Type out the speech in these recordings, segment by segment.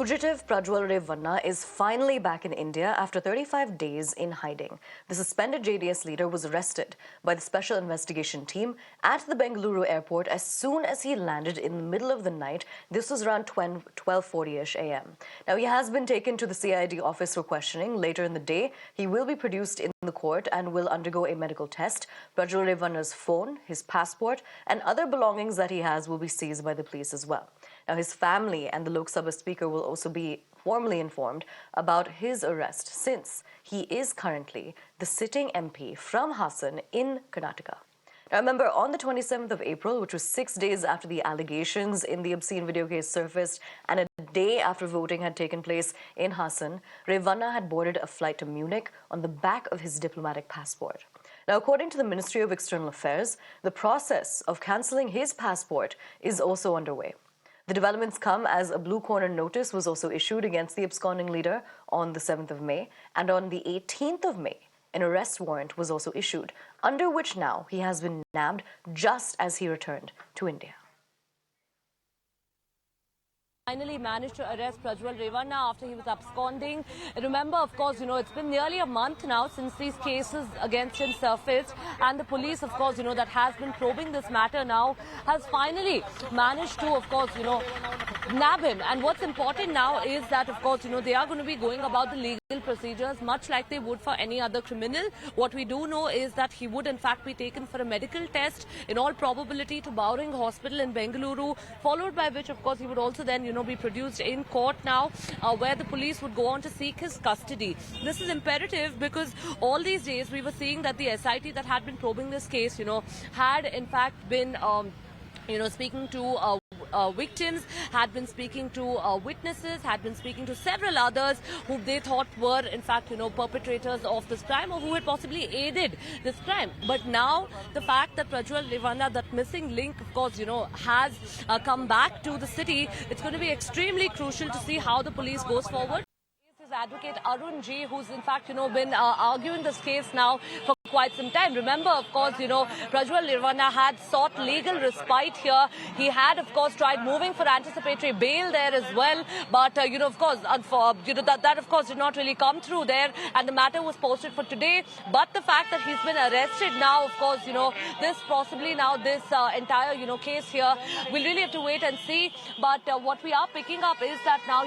Fugitive Prajwal Revanna is finally back in India after 35 days in hiding. The suspended JDS leader was arrested by the Special Investigation Team at the Bengaluru airport as soon as he landed in the middle of the night. This was around 12:40-ish a.m. Now, he has been taken to the CID office for questioning. Later in the day, he will be produced in the court and will undergo a medical test. Prajwal Revanna's phone, his passport, and other belongings that he has will be seized by the police as well. Now, his family and the Lok Sabha Speaker will also be formally informed about his arrest since he is currently the sitting MP from Hassan in Karnataka. Now, remember, on the 27th of April, which was 6 days after the allegations in the obscene video case surfaced and a day after voting had taken place in Hassan, Revanna had boarded a flight to Munich on the back of his diplomatic passport. Now, according to the Ministry of External Affairs, the process of cancelling his passport is also underway. The developments come as a blue corner notice was also issued against the absconding leader on the 7th of May, and on the 18th of May, an arrest warrant was also issued, under which now he has been nabbed just as he returned to India. Finally managed to arrest Prajwal Revanna after he was absconding. Remember, of course, it's been nearly a month now since these cases against him surfaced, and the police, of course, that has been probing this matter now has finally managed to, of course, nab him. And what's important now is that, of course, they are going to be going about the legal procedures much like they would for any other criminal. What we do know is that he would in fact be taken for a medical test, in all probability to Bowring Hospital in Bengaluru, followed by which, of course, he would also then, be produced in court now, where the police would go on to seek his custody. This is imperative because all these days we were seeing that the SIT that had been probing this case, had in fact been, speaking to victims, had been speaking to witnesses, had been speaking to several others who they thought were in fact perpetrators of this crime or who had possibly aided this crime. But now the fact that Prajwal Revanna, that missing link, of course, has come back to the city, it's going to be extremely crucial to see how the police goes forward. Advocate Arun G, who's in fact, been arguing this case now for quite some time. Remember, of course, Prajwal Revanna had sought legal respite here. He had, of course, tried moving for anticipatory bail there as well. But, of course, that, of course, did not really come through there. And the matter was posted for today. But the fact that he's been arrested now, of course, this possibly now this entire, case here, we'll really have to wait and see. But what we are picking up is that now,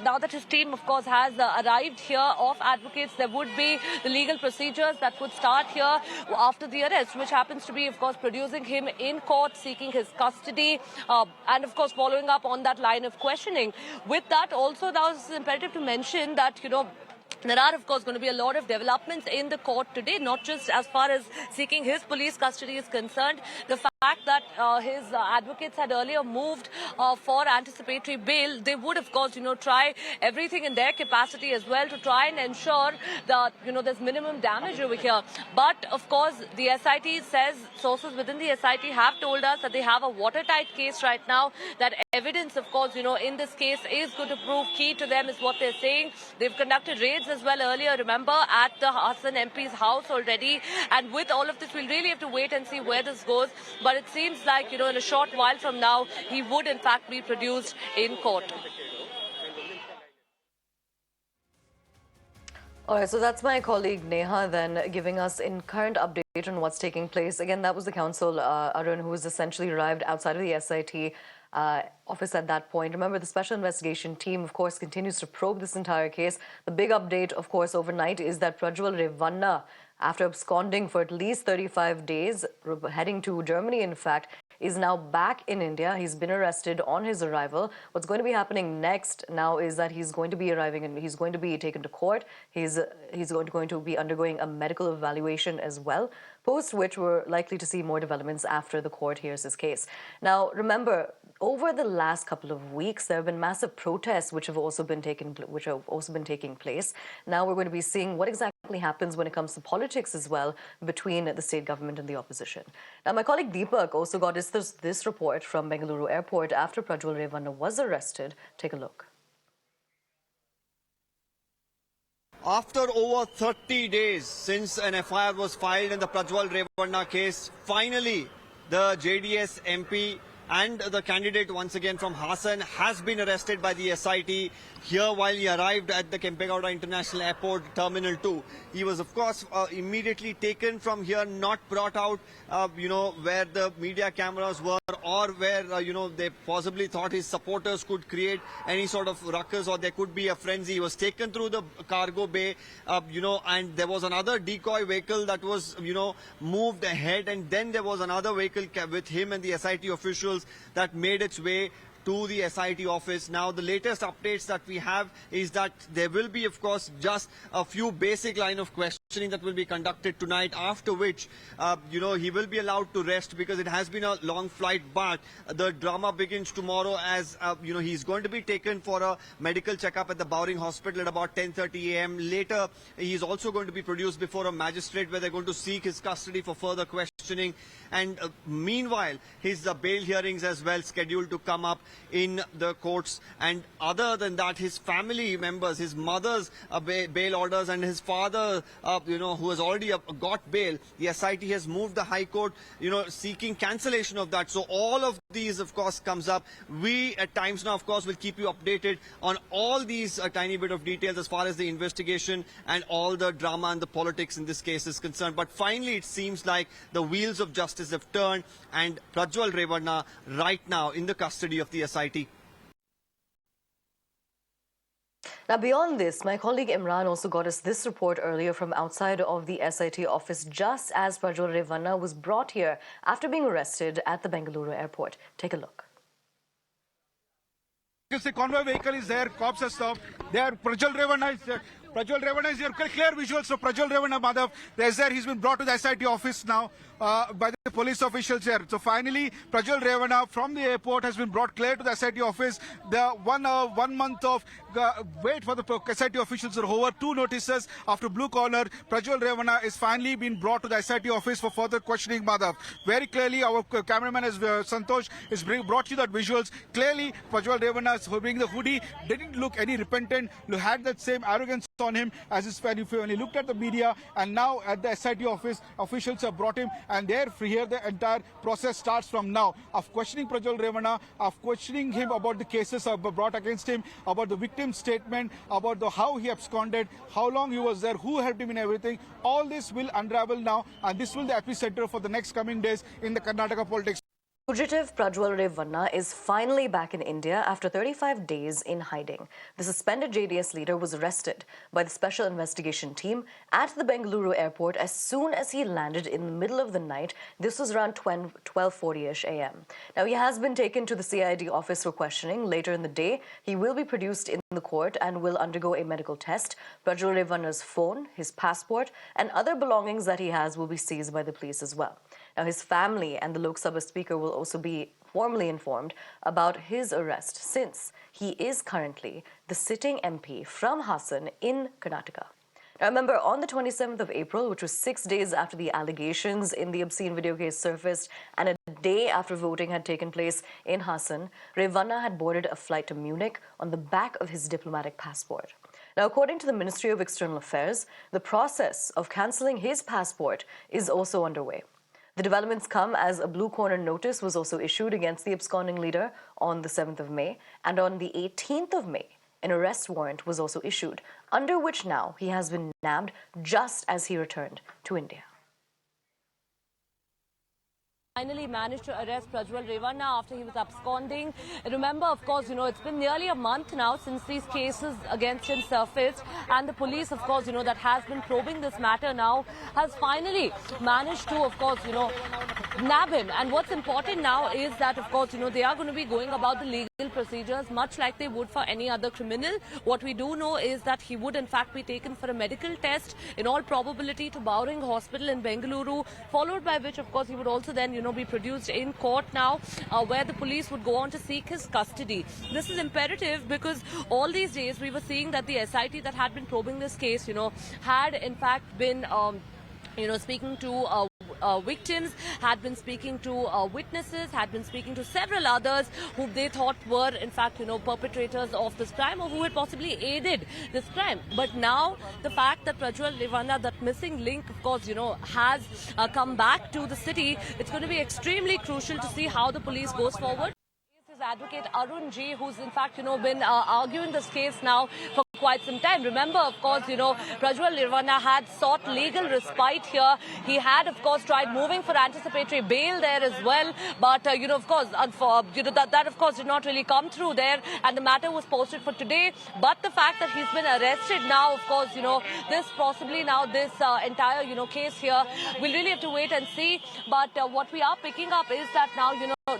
now that his team, of course, has arrived here of advocates, there would be the legal procedures that would start here after the arrest, which happens to be, of course, producing him in court, seeking his custody, and, of course, following up on that line of questioning. With that, also, now it's imperative to mention that, there are, of course, going to be a lot of developments in the court today, not just as far as seeking his police custody is concerned. The fact that his advocates had earlier moved for anticipatory bail, they would, of course, try everything in their capacity as well to try and ensure that, there's minimum damage over here. But, of course, the SIT says, sources within the SIT have told us that they have a watertight case right now, that evidence, of course, in this case is going to prove key to them, is what they're saying. They've conducted raids as well earlier, remember, at the Hassan MP's house already. And with all of this, we'll really have to wait and see where this goes. But it seems like, in a short while from now, he would in fact be produced in court. All right, so that's my colleague Neha then giving us in current update on what's taking place. Again, that was the counsel, Arun, who was essentially arrived outside of the SIT office at that point. Remember, the Special Investigation Team, of course, continues to probe this entire case. The big update, of course, overnight is that Prajwal Revanna, after absconding for at least 35 days, heading to Germany, in fact, is now back in India. He's been arrested on his arrival. What's going to be happening next now is that he's going to be arriving and he's going to be taken to court. He's going to be undergoing a medical evaluation as well, post which we're likely to see more developments after the court hears his case. Now, remember, over the last couple of weeks, there have been massive protests which have also been taking place. Now we're going to be seeing what exactly happens when it comes to politics as well between the state government and the opposition. Now, my colleague Deepak also got this report from Bengaluru Airport after Prajwal Revanna was arrested. Take a look. After over 30 days since an FIR was filed in the Prajwal Revanna case, finally the JDS MP and the candidate once again from Hassan has been arrested by the SIT here while he arrived at the Kempegowda International Airport Terminal 2. He was of course immediately taken from here, not brought out where the media cameras were or where they possibly thought his supporters could create any sort of ruckus or there could be a frenzy. He was taken through the cargo bay, and there was another decoy vehicle that was moved ahead, and then there was another vehicle with him and the SIT officials that made its way to the SIT office. Now, the latest updates that we have is that there will be, of course, just a few basic line of questioning that will be conducted tonight, after which, he will be allowed to rest because it has been a long flight. But the drama begins tomorrow as, he's going to be taken for a medical checkup at the Bowring Hospital at about 10:30 a.m. Later, he's also going to be produced before a magistrate where they're going to seek his custody for further questioning. And meanwhile, his bail hearings as well scheduled to come up in the courts. And other than that, his family members, his mother's bail orders and his father, who has already got bail, the SIT has moved the High Court, seeking cancellation of that. So all of these, of course, comes up. We at Times Now, of course, will keep you updated on all these tiny bit of details as far as the investigation and all the drama and the politics in this case is concerned. But finally, it seems like the wheels of justice have turned, and Prajwal Revanna right now in the custody of the SIT. Now, beyond this, my colleague Imran also got us this report earlier from outside of the SIT office, just as Prajwal Revanna was brought here after being arrested at the Bengaluru airport. Take a look. The convoy vehicle is there, cops have stopped. There, Prajwal Revanna is there. Prajwal Revanna is here. Clear visuals of Prajwal Revanna, Madhav. There's there. He's been brought to the SIT office now by the police officials here. So finally, Prajwal Revanna from the airport has been brought clear to the SIT office. The 1 month of wait for the SIT officials are over. 2 notices after Blue Corner. Prajwal Revanna is finally been brought to the SIT office for further questioning, Madhav. Very clearly, our cameraman is Santosh is brought you that visuals. Clearly, Prajwal Revanna is wearing the hoodie. Didn't look any repentant. Had that same arrogance on him as when he looked at the media, and now at the SIT office, officials have brought him, and here the entire process starts from now of questioning Prajwal Revanna, of questioning him about the cases brought against him, about the victim's statement, about how he absconded, how long he was there, who helped him in everything. All this will unravel now, and this will be the epicenter for the next coming days in the Karnataka politics. Fugitive Prajwal Revanna is finally back in India after 35 days in hiding. The suspended JDS leader was arrested by the Special Investigation Team at the Bengaluru airport as soon as he landed in the middle of the night. This was around 12:40-ish a.m. Now, he has been taken to the CID office for questioning. Later in the day, he will be produced in the court and will undergo a medical test. Prajwal Revanna's phone, his passport, and other belongings that he has will be seized by the police as well. Now, his family and the Lok Sabha Speaker will also be formally informed about his arrest, since he is currently the sitting MP from Hassan in Karnataka. Now, remember, on the 27th of April, which was 6 days after the allegations in the obscene video case surfaced and a day after voting had taken place in Hassan, Revanna had boarded a flight to Munich on the back of his diplomatic passport. Now, according to the Ministry of External Affairs, the process of cancelling his passport is also underway. The developments come as a Blue Corner notice was also issued against the absconding leader on the 7th of May, and on the 18th of May, an arrest warrant was also issued, under which now he has been nabbed just as he returned to India. Finally managed to arrest Prajwal Revanna after he was absconding. Remember, of course, it's been nearly a month now since these cases against him surfaced, and the police, of course, that has been probing this matter now has finally managed to, of course, nab him. And what's important now is that, of course, they are going to be going about the legal procedures much like they would for any other criminal. What we do know is that he would in fact be taken for a medical test, in all probability to Bowring Hospital in Bengaluru, followed by which, of course, he would also then, be produced in court now, where the police would go on to seek his custody. This is imperative because all these days we were seeing that the SIT that had been probing this case, had in fact been, speaking to victims, had been speaking to witnesses, had been speaking to several others who they thought were, in fact, perpetrators of this crime or who had possibly aided this crime. But now the fact that Prajwal Revanna, that missing link, of course, has come back to the city, it's going to be extremely crucial to see how the police goes forward. Advocate Arun G, who's in fact, been arguing this case now for quite some time. Remember, of course, Prajwal Revanna had sought legal respite here. He had, of course, tried moving for anticipatory bail there as well. But, of course, that, of course, did not really come through there. And the matter was posted for today. But the fact that he's been arrested now, of course, this possibly now this entire, case here, we'll really have to wait and see. But what we are picking up is that now,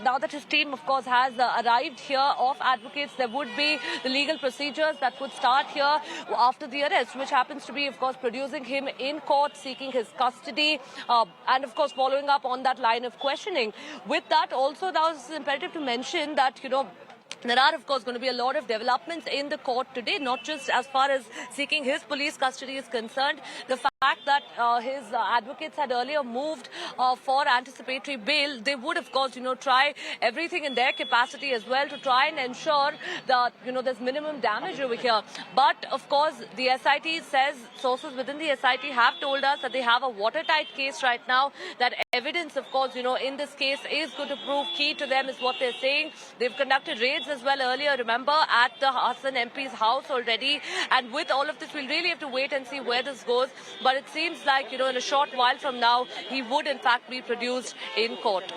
now that his team, of course, has arrived here of advocates, there would be the legal procedures that would start here after the arrest, which happens to be, of course, producing him in court, seeking his custody, and, of course, following up on that line of questioning. With that, also, now it's imperative to mention that, there are, of course, going to be a lot of developments in the court today, not just as far as seeking his police custody is concerned. The fact that his advocates had earlier moved for anticipatory bail, they would, of course, try everything in their capacity as well to try and ensure that, there's minimum damage over here. But, of course, the SIT says, sources within the SIT have told us that they have a watertight case right now, that evidence, of course, in this case is going to prove key to them, is what they're saying. They've conducted raids as well earlier, remember, at the Hassan MP's house already. And with all of this, we'll really have to wait and see where this goes. But it seems like, in a short while from now, he would, in fact, be produced in court.